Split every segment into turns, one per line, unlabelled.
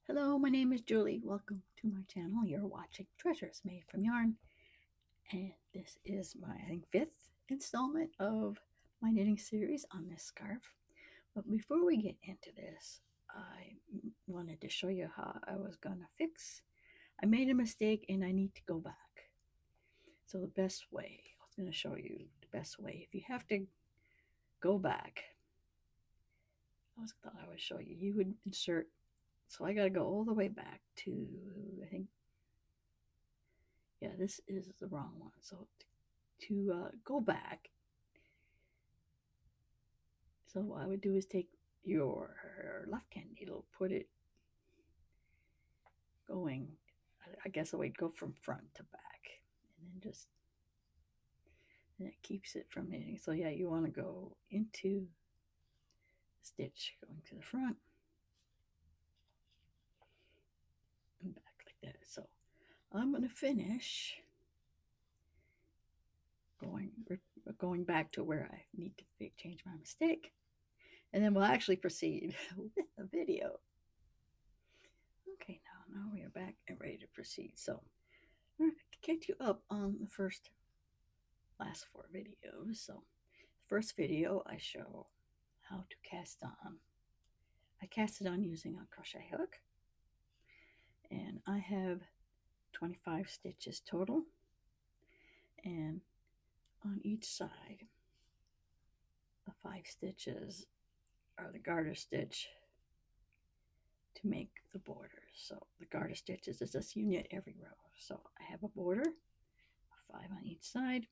Hello, my name is Julie. Welcome to my channel. You're watching Treasures Made from Yarn, and this is my fifth installment of my knitting series on this scarf. But before we get into this, I wanted to show you how I was gonna fix. I made a mistake and I need to go back. So the best way, I was gonna show you the best way. If you have to go back, thought I would show you. You would insert. So I got to go all the way back to, I think, yeah, this is the wrong one. So to go back, so what I would do is take your left hand needle, put it going, I guess I would go from front to back, and then just, and it keeps it from knitting. So yeah, you want to go into the stitch, going to the front and back like that. So I'm going to finish going back to where I need to change my mistake, and then we'll actually proceed with the video. Okay, now we are back and ready to proceed. So I'm going to catch you up on the last four videos. So the first video I show how to cast on. I cast it on using a crochet hook, and I have 25 stitches total, and on each side the 5 stitches are the garter stitch to make the borders. So the garter stitches is just you knit every row. So I have a border of 5 on each side,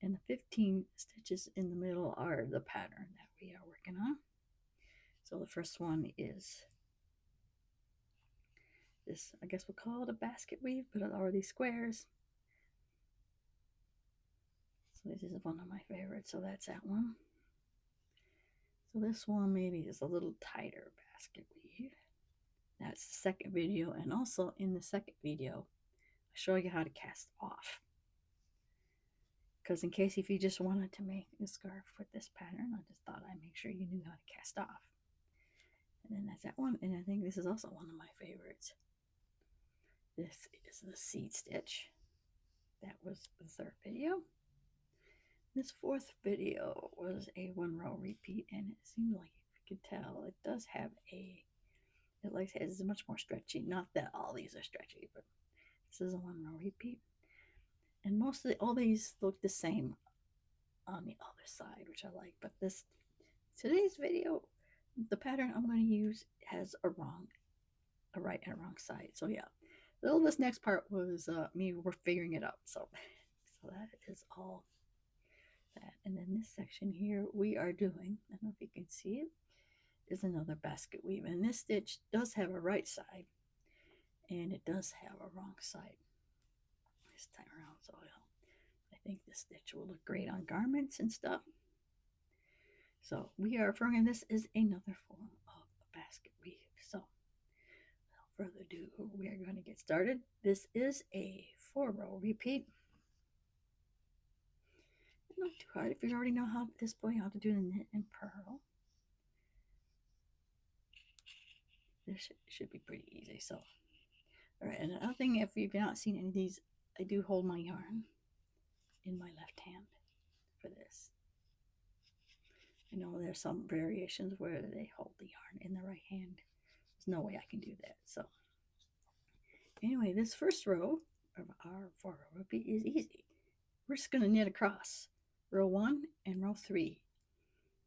and the 15 stitches in the middle are the pattern that we are working on. So the first one is this, I guess we'll call it a basket weave, but it are these squares. So this is one of my favorites, so that's that one. So this one maybe is a little tighter basket weave. That's the second video, and also in the second video I show you how to cast off, because in case if you just wanted to make a scarf with this pattern, I just thought I'd make sure you knew how to cast off. And then that's that one, and I think this is also one of my favorites. This is the seed stitch. That was the third video. This fourth video was a 1-row repeat, and it seemed like you could tell it does have it's much more stretchy. Not that all these are stretchy, but this is a 1-row repeat. And mostly all these look the same on the other side, which I like. But today's video, the pattern I'm going to use has a right and a wrong side. So yeah, this next part was we're figuring it out. So that is all that. And then this section here we are doing, I don't know if you can see it, is another basket weave. And this stitch does have a right side, and it does have a wrong side this time around. So I think this stitch will look great on garments and stuff. So we are throwing, this is another form of a basket weave. So without further ado, we are going to get started. This is a 4-row repeat. Not too hard if you already know how to do the knit and purl. This should be pretty easy. So, all right, and another thing, if you've not seen any of these, I do hold my yarn in my left hand for this. I know there's some variations where they hold the yarn in the right hand. There's no way I can do that. So anyway, this first row of our 4-row repeat is easy. We're just going to knit across row 1 and row 3.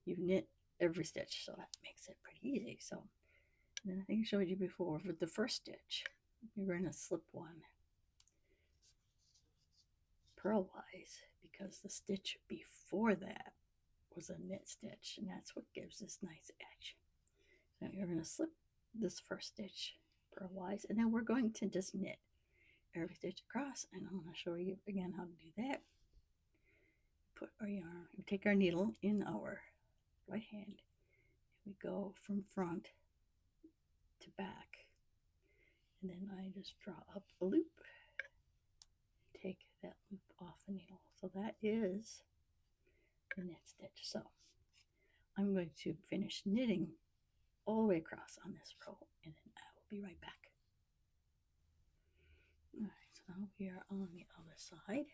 You knit every stitch, so that makes it pretty easy. So then I think I showed you before, for the first stitch, you're going to slip one purlwise, because the stitch before that was a knit stitch, and that's what gives this nice edge. So you're going to slip this first stitch purlwise, and then we're going to just knit every stitch across, and I'm going to show you again how to do that. Put our yarn, we take our needle in our right hand, and we go from front to back, and then I just draw up a loop, take that loop off the needle. So that is the knit stitch. So I'm going to finish knitting all the way across on this row, and then I will be right back. All right, so now we are on the other side.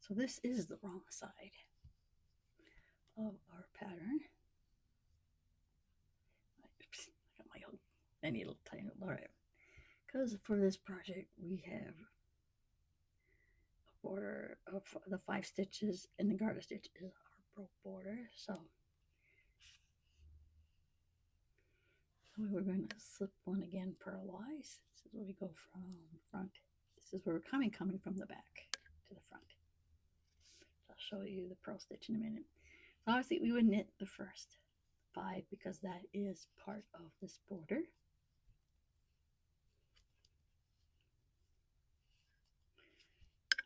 So this is the wrong side of our pattern. Oops, I got my own, I need a little tiny, all right. Because for this project, we have a border of the 5 stitches, and the garter stitch is our broke border. So we're going to slip one again purlwise. This is where we go from front. This is where we're coming from the back to the front. I'll show you the purl stitch in a minute. So obviously we would knit the first 5 because that is part of this border.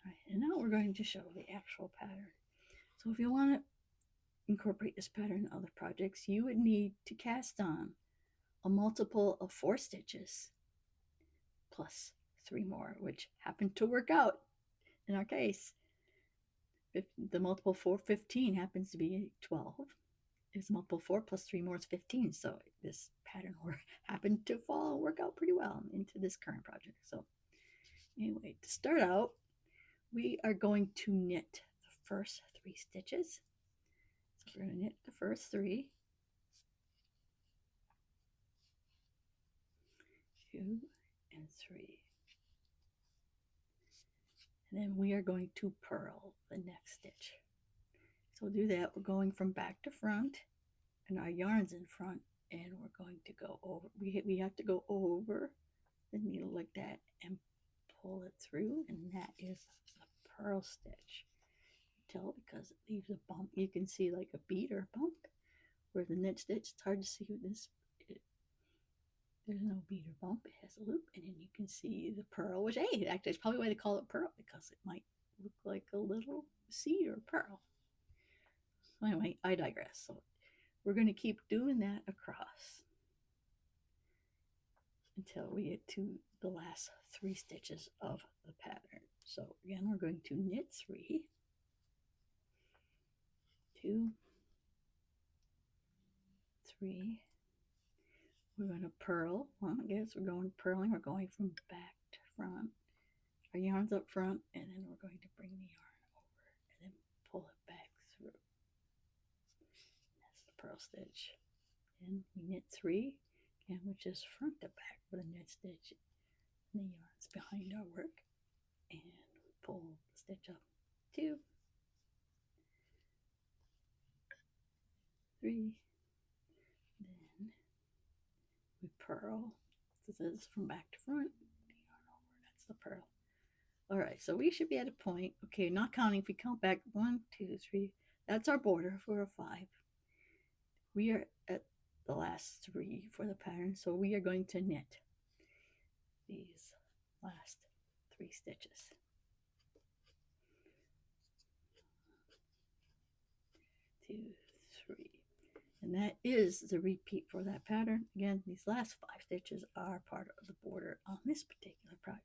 All right, and now we're going to show the actual pattern. So if you want to incorporate this pattern in other projects, you would need to cast on a multiple of 4 stitches plus 3 more, which happened to work out in our case. The multiple 4, 15 happens to be 12. It's multiple 4 plus 3 more is 15. So this pattern happened to work out pretty well into this current project. So anyway, to start out, we are going to knit the first 3 stitches. So we're going to knit the first 3. 2 and 3. And then we are going to purl the next stitch. So we'll do that. We're going from back to front, and our yarn's in front, and we're going to go over. We have to go over the needle like that and pull it through, and that is the purl stitch. Tell because it leaves a bump. You can see like a bead or a bump. Where the knit stitch, it's hard to see with this. There's no bead or bump. It has a loop, and then you can see the purl, which, hey, actually, it's probably why they call it purl, because it might look like a little seed or pearl. So anyway, I digress. So we're going to keep doing that across until we get to the last 3 stitches of the pattern. So again, we're going to knit 3, 2, 3. We're going to purl. Well, I guess we're going purling. We're going from back to front. Our yarn's up front, and then we're going to bring the yarn over and then pull it back through. That's the purl stitch. And we knit 3, again, which is front to back for the knit stitch. And the yarn's behind our work, and we pull the stitch up. 2, 3. Then we purl. This is from back to front. The yarn over. That's the purl. All right, so we should be at a point. Okay, not counting. If we count back 1, 2, 3, that's our border for a 5. We are at the last 3 for the pattern, so we are going to knit these last 3 stitches. 2, 3. And that is the repeat for that pattern. Again, these last 5 stitches are part of the border on this particular project.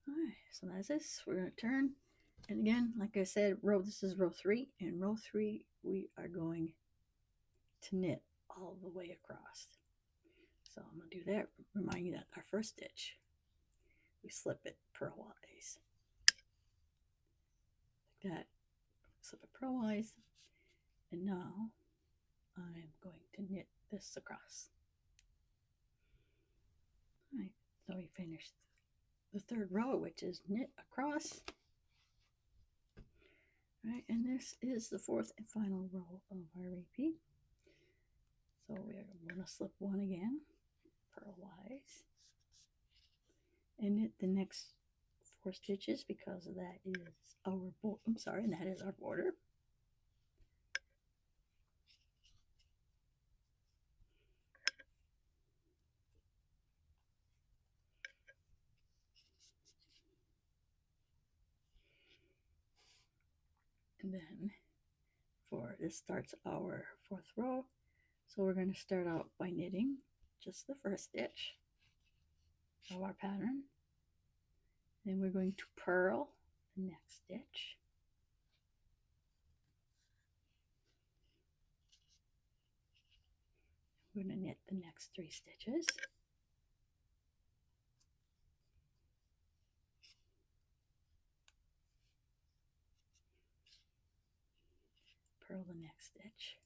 All right, so that's this. We're going to turn. And again, like I said, this is row 3. And row 3, we are going to knit all the way across. So I'm going to do that. Remind you that our first stitch, we slip it purlwise. Like that. Slip it purlwise. And now I'm going to knit this across. All right, so we finished the 3rd row, which is knit across. All right, and this is the 4th and final row of our repeat. So we're going to slip one again, purlwise, and knit the next 4 stitches because that is our and that is our border. And then this starts our 4th row. So we're going to start out by knitting just the first stitch. of our pattern. Then we're going to purl the next stitch. We're going to knit the next 3 stitches. Purl the next stitch.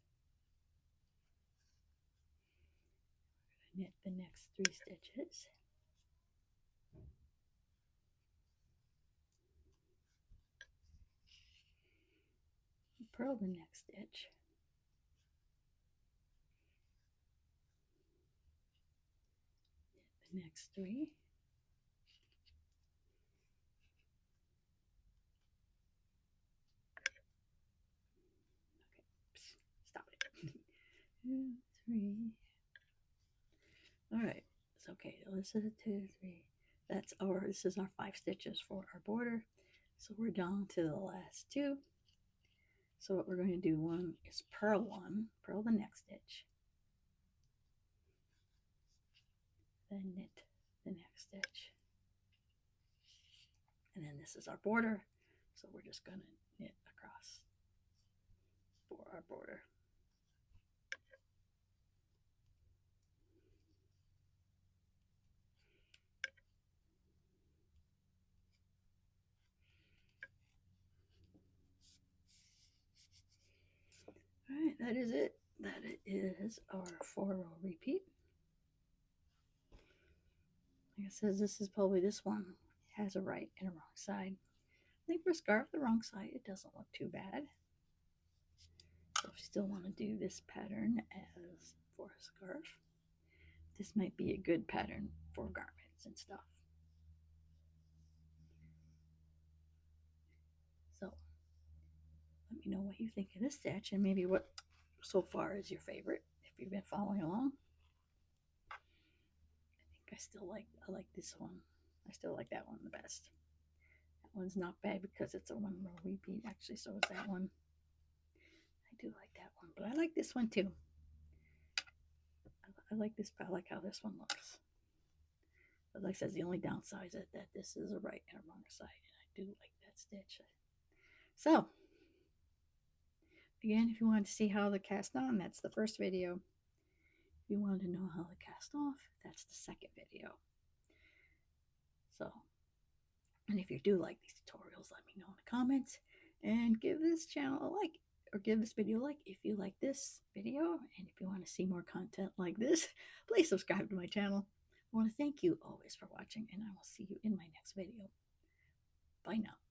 Knit the next 3 stitches. Purl the next stitch. Knit the next 3. Okay, stop it. 2, 3. All right, it's okay. This is a 2, 3. This is our 5 stitches for our border. So we're down to the last 2. So what we're going to do is purl the next stitch, then knit the next stitch, and then this is our border. So we're just going to knit across for our border. All right, that is it. That is our 4-row repeat. Like I said, this one has a right and a wrong side. I think for scarf, the wrong side, it doesn't look too bad. So if you still want to do this pattern as for a scarf, this might be a good pattern for garments and stuff. So let me know what you think of this stitch and maybe what so far is your favorite if you've been following along. I think I like this one. I still like that one the best. That one's not bad because it's a 1-row repeat. Actually, so is that one. I do like that one, but I like this one too. I like this. I like how this one looks. But like I said, the only downside is that this is a right and a wrong side, and I do like that stitch. So again, if you want to see how to cast on, that's the first video. If you want to know how to cast off, that's the second video. So, and if you do like these tutorials, let me know in the comments and give this channel a like or give this video a like if you like this video. And if you want to see more content like this, please subscribe to my channel. I want to thank you always for watching, and I will see you in my next video. Bye now.